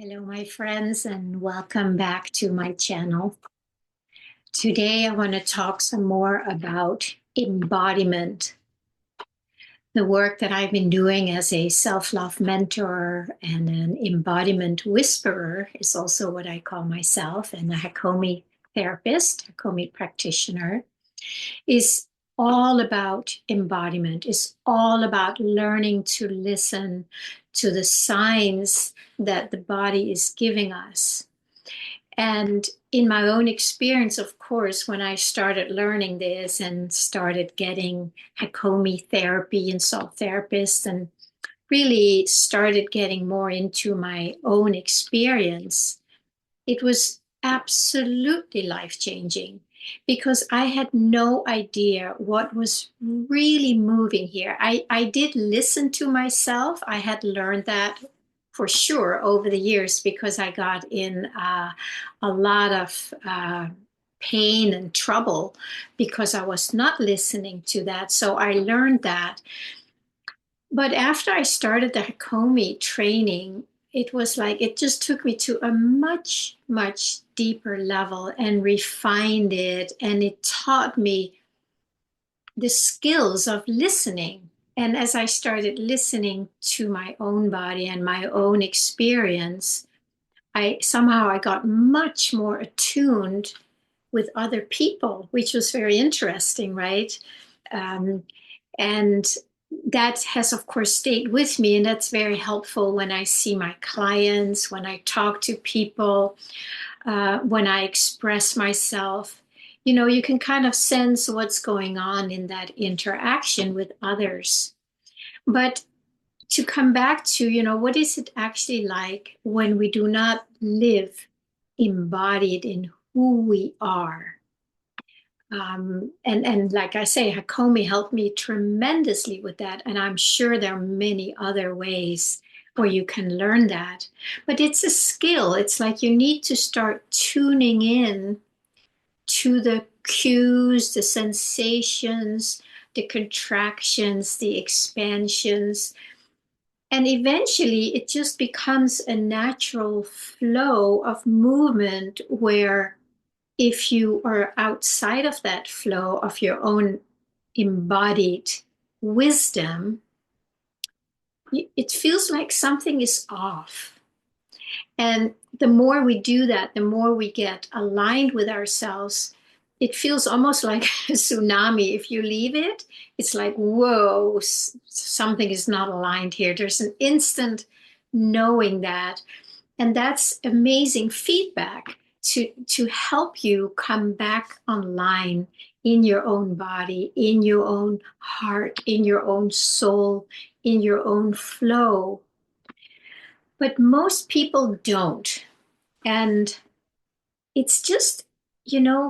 Hello, my friends, and welcome back to my channel. Today, I want to talk some more about embodiment. The work that I've been doing as a self-love mentor and an embodiment whisperer is also what I call myself, and a Hakomi therapist, Hakomi practitioner, is all about embodiment, is all about learning to listen to the signs that the body is giving us. And in my own experience, of course, when I started learning this and started getting Hakomi therapy and soul therapists and really started getting more into my own experience, it was absolutely life-changing because I had no idea what was really moving here. I did listen to myself. I had learned that for sure over the years because I got in a lot of pain and trouble because I was not listening to that. So I learned that. But after I started the Hakomi training, it was like it just took me to a much, much deeper level and refined it. And it taught me the skills of listening. And as I started listening to my own body and my own experience, I got much more attuned with other people, which was very interesting, right? Um, and that has, of course, stayed with me. And that's very helpful when I see my clients, when I talk to people, when I express myself. You know, you can kind of sense what's going on in that interaction with others. But to come back to, what is it actually like when we do not live embodied in who we are? And like I say, Hakomi helped me tremendously with that. And I'm sure there are many other ways where you can learn that. But it's a skill. It's like you need to start tuning in to the cues, the sensations, the contractions, the expansions. And eventually it just becomes a natural flow of movement where if you are outside of that flow of your own embodied wisdom, it feels like something is off. And the more we do that, the more we get aligned with ourselves. It feels almost like a tsunami. If you leave it, it's like, whoa, something is not aligned here. There's an instant knowing that. And that's amazing feedback to help you come back online in your own body, in your own heart, in your own soul, in your own flow. But most people don't. And it's just,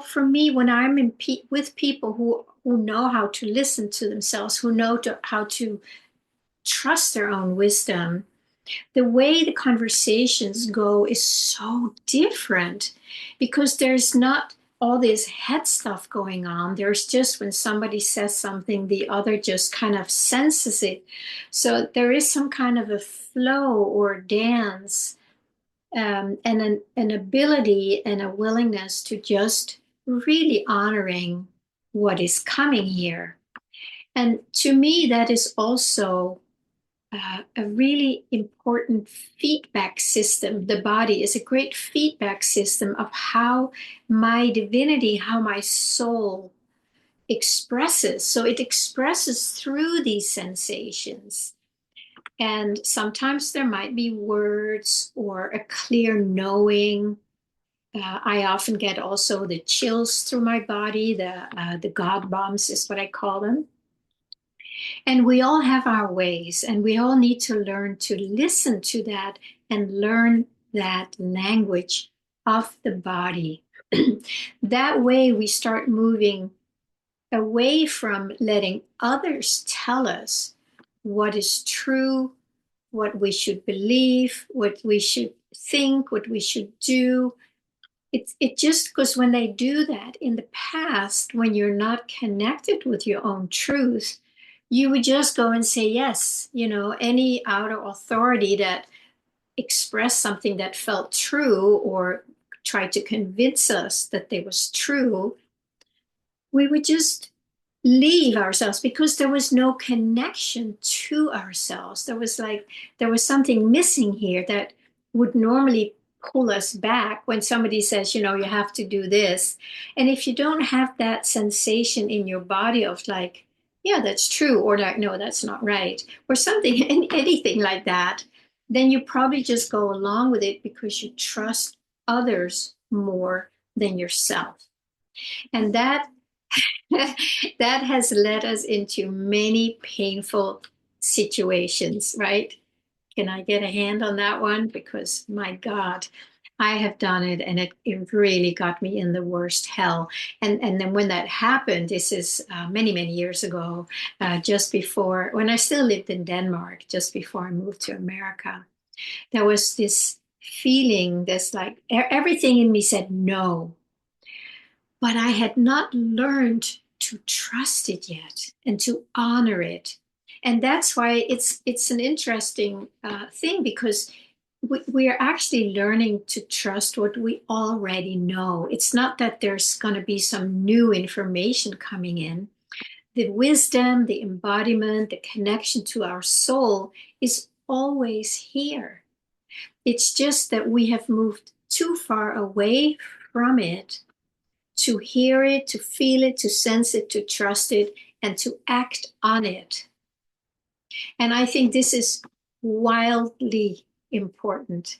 for me, when I'm with people who know how to listen to themselves, who know how to trust their own wisdom, the way the conversations go is so different because there's not all this head stuff going on. There's just when somebody says something, the other just kind of senses it. So there is some kind of a flow or dance, and an ability and a willingness to just really honoring what is coming here. And to me, that is also a really important feedback system. The body is a great feedback system of how my divinity, how my soul expresses. So it expresses through these sensations. And sometimes there might be words or a clear knowing. I often get also the chills through my body, the God bombs is what I call them. And we all have our ways, and we all need to learn to listen to that and learn that language of the body. That way, we start moving away from letting others tell us what is true, what we should believe, what we should think, what we should do. It just because when they do that in the past, when you're not connected with your own truth, you would just go and say yes, any outer authority that express something that felt true or tried to convince us that they was true, we would just leave ourselves because there was no connection to ourselves. There was something missing here that would normally pull us back when somebody says, you have to do this. And if you don't have that sensation in your body of like, yeah, that's true, or like, no, that's not right, or something, anything like that, then you probably just go along with it because you trust others more than yourself. And that has led us into many painful situations, right? Can I get a hand on that one? Because my God, I have done it and it really got me in the worst hell. And then when that happened, this is many, many years ago, just before, when I still lived in Denmark, just before I moved to America, there was this feeling, this like everything in me said no, but I had not learned to trust it yet and to honor it. And that's why it's an interesting thing because we are actually learning to trust what we already know. It's not that there's going to be some new information coming in. The wisdom, the embodiment, the connection to our soul is always here. It's just that we have moved too far away from it to hear it, to feel it, to sense it, to trust it, and to act on it. And I think this is wildly important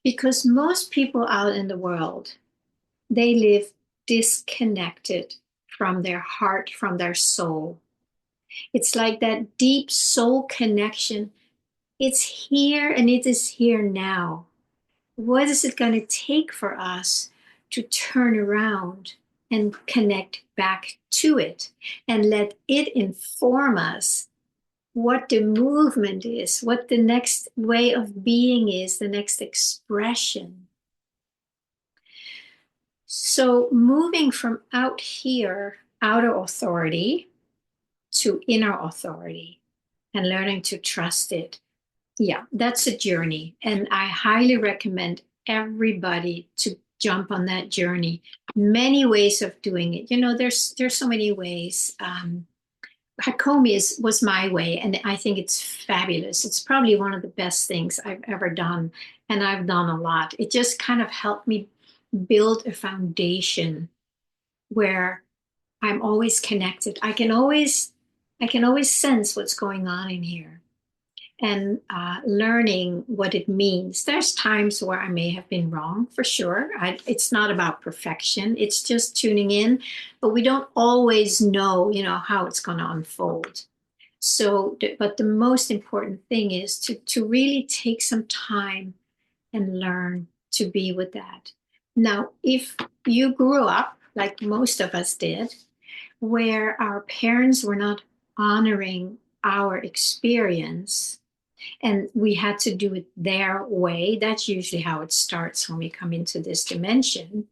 because most people out in the world, they live disconnected from their heart, from their soul. It's like that deep soul connection. It's here and it is here now. What is it going to take for us to turn around and connect back to it and let it inform us what the movement is, what the next way of being is, the next expression? So, moving from out here, outer authority, to inner authority and learning to trust it. Yeah, that's a journey. And I highly recommend everybody to jump on that journey. Many ways of doing it. There's so many ways. Hakomi was my way, and I think it's fabulous. It's probably one of the best things I've ever done, and I've done a lot. It just kind of helped me build a foundation where I'm always connected. I can always sense what's going on in here and learning what it means. There's times where I may have been wrong, for sure. It's not about perfection. It's just tuning in, but we don't always know, how it's going to unfold. So, but the most important thing is to really take some time and learn to be with that. Now, if you grew up like most of us did, where our parents were not honoring our experience, and we had to do it their way. That's usually how it starts when we come into this dimension,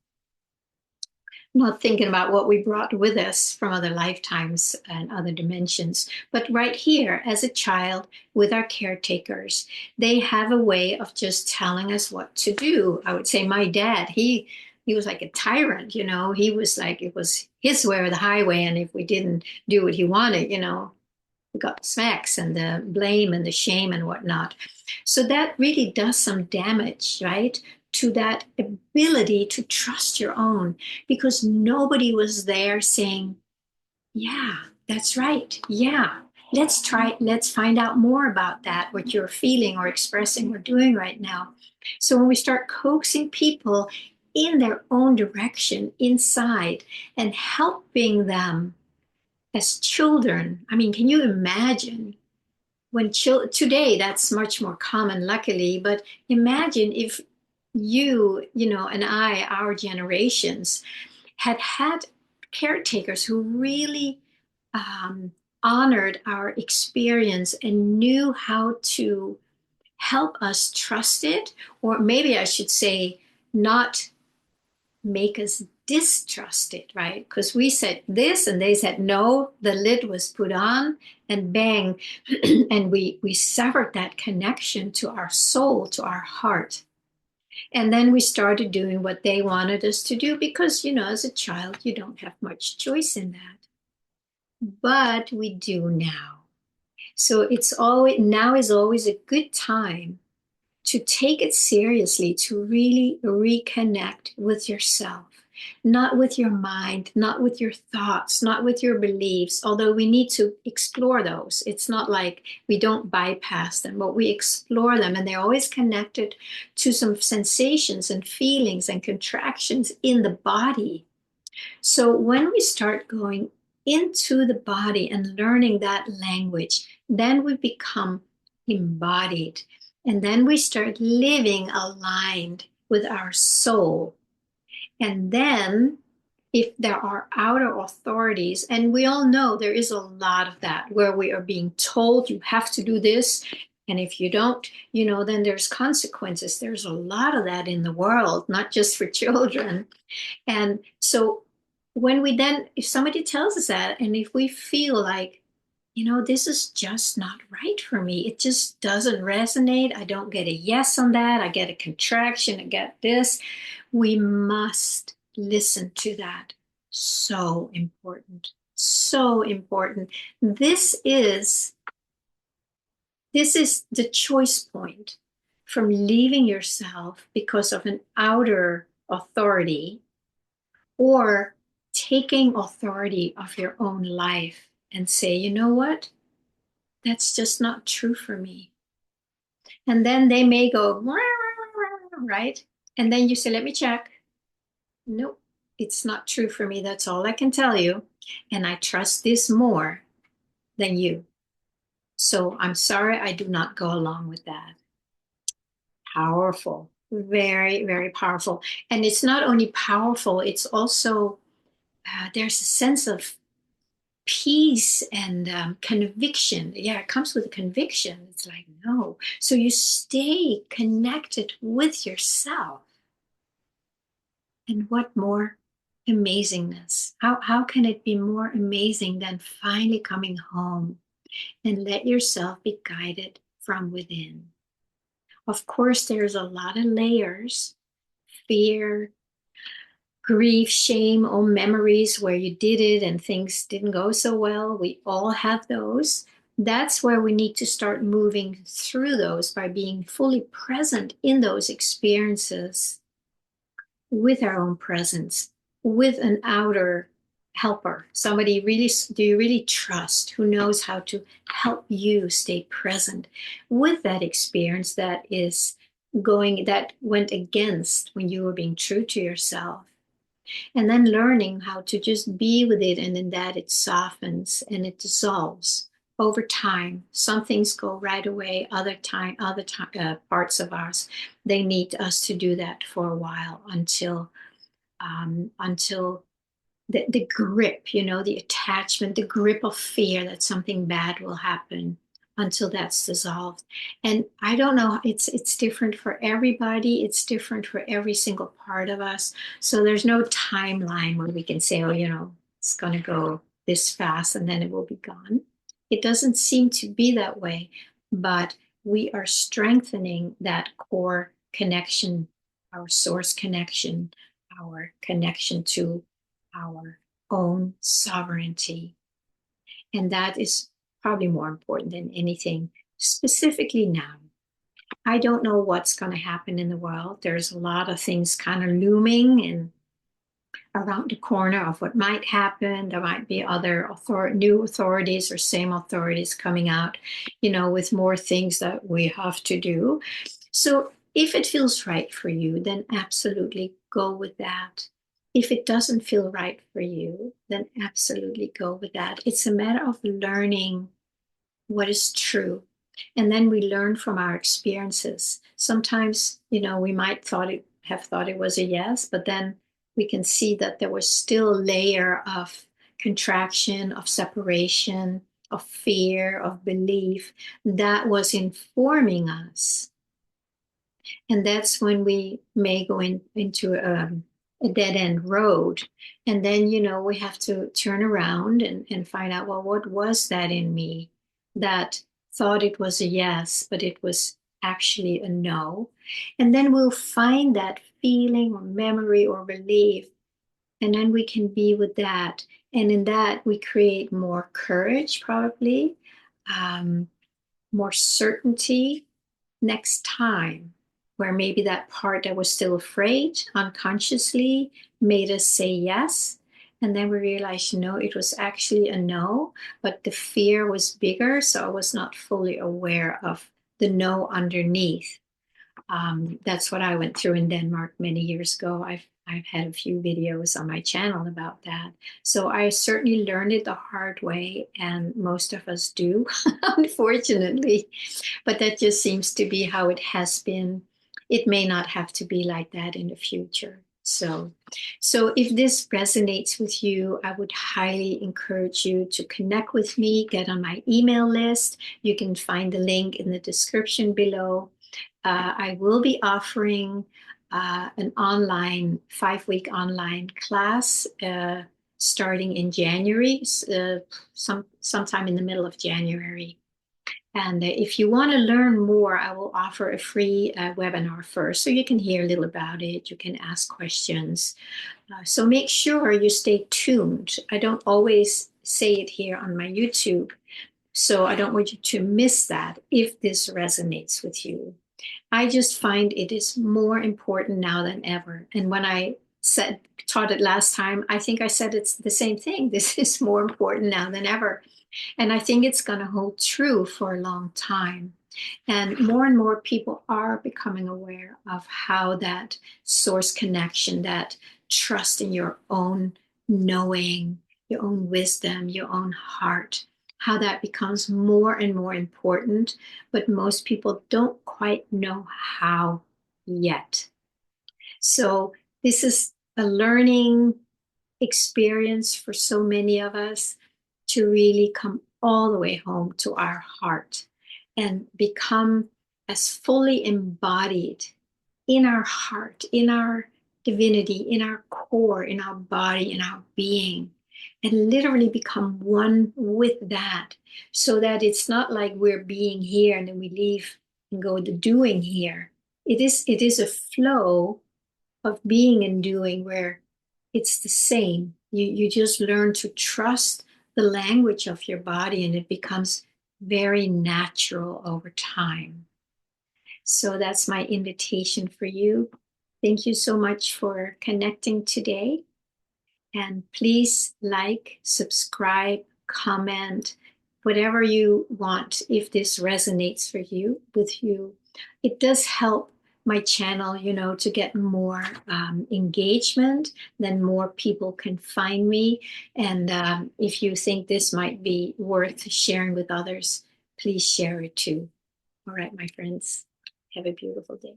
not thinking about what we brought with us from other lifetimes and other dimensions. But right here, as a child, with our caretakers, they have a way of just telling us what to do. I would say my dad, he was like a tyrant, he was like, it was his way or the highway. And if we didn't do what he wanted, we got smacks and the blame and the shame and whatnot. So that really does some damage, right? To that ability to trust your own, because nobody was there saying, yeah, that's right. Yeah, let's find out more about that, what you're feeling or expressing or doing right now. So when we start coaxing people in their own direction inside and helping them as children, I mean, can you imagine when today that's much more common, luckily, but imagine if and I, our generations, had caretakers who really honored our experience and knew how to help us trust it, or maybe I should say, not make us distrusted, right? Because we said this and they said no, the lid was put on and bang, and we severed that connection to our soul, to our heart. And then we started doing what they wanted us to do because, as a child, you don't have much choice in that. But we do now. So it's always now is always a good time to take it seriously, to really reconnect with yourself, not with your mind, not with your thoughts, not with your beliefs, although we need to explore those. It's not like we don't bypass them, but we explore them, and they're always connected to some sensations and feelings and contractions in the body. So when we start going into the body and learning that language, then we become embodied. And then we start living aligned with our soul. And then, if there are outer authorities, and we all know there is a lot of that where we are being told you have to do this. And if you don't, then there's consequences. There's a lot of that in the world, not just for children. And so when we then, if somebody tells us that, and if we feel like, this is just not right for me, it just doesn't resonate, I don't get a yes on that, I get a contraction, I get this, we must listen to that. So important. So important. This is the choice point from leaving yourself because of an outer authority, or taking authority of your own life and say, you know what? That's just not true for me. And then they may go, right? And then you say, let me check. Nope, it's not true for me. That's all I can tell you. And I trust this more than you. So I'm sorry, I do not go along with that. Powerful. Very, very powerful. And it's not only powerful, it's also, there's a sense of peace and conviction. Yeah, it comes with a conviction. It's like, no. So you stay connected with yourself. And what more amazingness? How can it be more amazing than finally coming home and let yourself be guided from within? Of course, there's a lot of layers: fear, grief, shame, or memories where you did it and things didn't go so well. We all have those. That's where we need to start moving through those by being fully present in those experiences with our own presence, with an outer helper, somebody really, do you really trust, who knows how to help you stay present with that experience that went against when you were being true to yourself. And then learning how to just be with it, and in that it softens and it dissolves over time. Some things go right away, other parts of us, they need us to do that for a while until the grip, the attachment, the grip of fear that something bad will happen, until that's dissolved. And I don't know, it's different for everybody. It's different for every single part of us. So there's no timeline where we can say, oh, it's going to go this fast and then it will be gone. It doesn't seem to be that way, but we are strengthening that core connection, our source connection, our connection to our own sovereignty. And that is probably more important than anything, specifically now. I don't know what's going to happen in the world. There's a lot of things kind of looming and around the corner of what might happen. There might be other new authorities or same authorities coming out, with more things that we have to do. So if it feels right for you, then absolutely go with that. If it doesn't feel right for you, then absolutely go with that. It's a matter of learning what is true. And then we learn from our experiences. Sometimes, we might have thought it was a yes, but then we can see that there was still a layer of contraction, of separation, of fear, of belief that was informing us. And that's when we may go into a dead end road. And then, we have to turn around and find out, well, what was that in me that thought it was a yes, but it was actually a no? And then we'll find that feeling or memory or belief, and then we can be with that. And in that, we create more courage, probably, um, more certainty next time, where maybe that part that was still afraid unconsciously made us say yes. And then we realized, no, it was actually a no, but the fear was bigger. So I was not fully aware of the no underneath. That's what I went through in Denmark many years ago. I've had a few videos on my channel about that. So I certainly learned it the hard way, and most of us do, unfortunately. But that just seems to be how it has been. It may not have to be like that in the future. So if this resonates with you, I would highly encourage you to connect with me, get on my email list. You can find the link in the description below. I will be offering an online 5-week online class starting in January, sometime in the middle of January. And if you want to learn more, I will offer a free webinar first, so you can hear a little about it. You can ask questions. So make sure you stay tuned. I don't always say it here on my YouTube, so I don't want you to miss that if this resonates with you. I just find it is more important now than ever. And when I taught it last time, I think I said it's the same thing. This is more important now than ever. And I think it's going to hold true for a long time. And more people are becoming aware of how that source connection, that trust in your own knowing, your own wisdom, your own heart, how that becomes more and more important. But most people don't quite know how yet. So this is a learning experience for so many of us to really come all the way home to our heart and become as fully embodied in our heart, in our divinity, in our core, in our body, in our being, and literally become one with that, so that it's not like we're being here and then we leave and go to doing here. It is a flow of being and doing where it's the same. You just learn to trust the language of your body, and it becomes very natural over time. So that's my invitation for you. Thank you so much for connecting today. And please like, subscribe, comment, whatever you want if this resonates for you with you. It does help my channel, to get more engagement, then more people can find me. And if you think this might be worth sharing with others, please share it too. All right, my friends, have a beautiful day.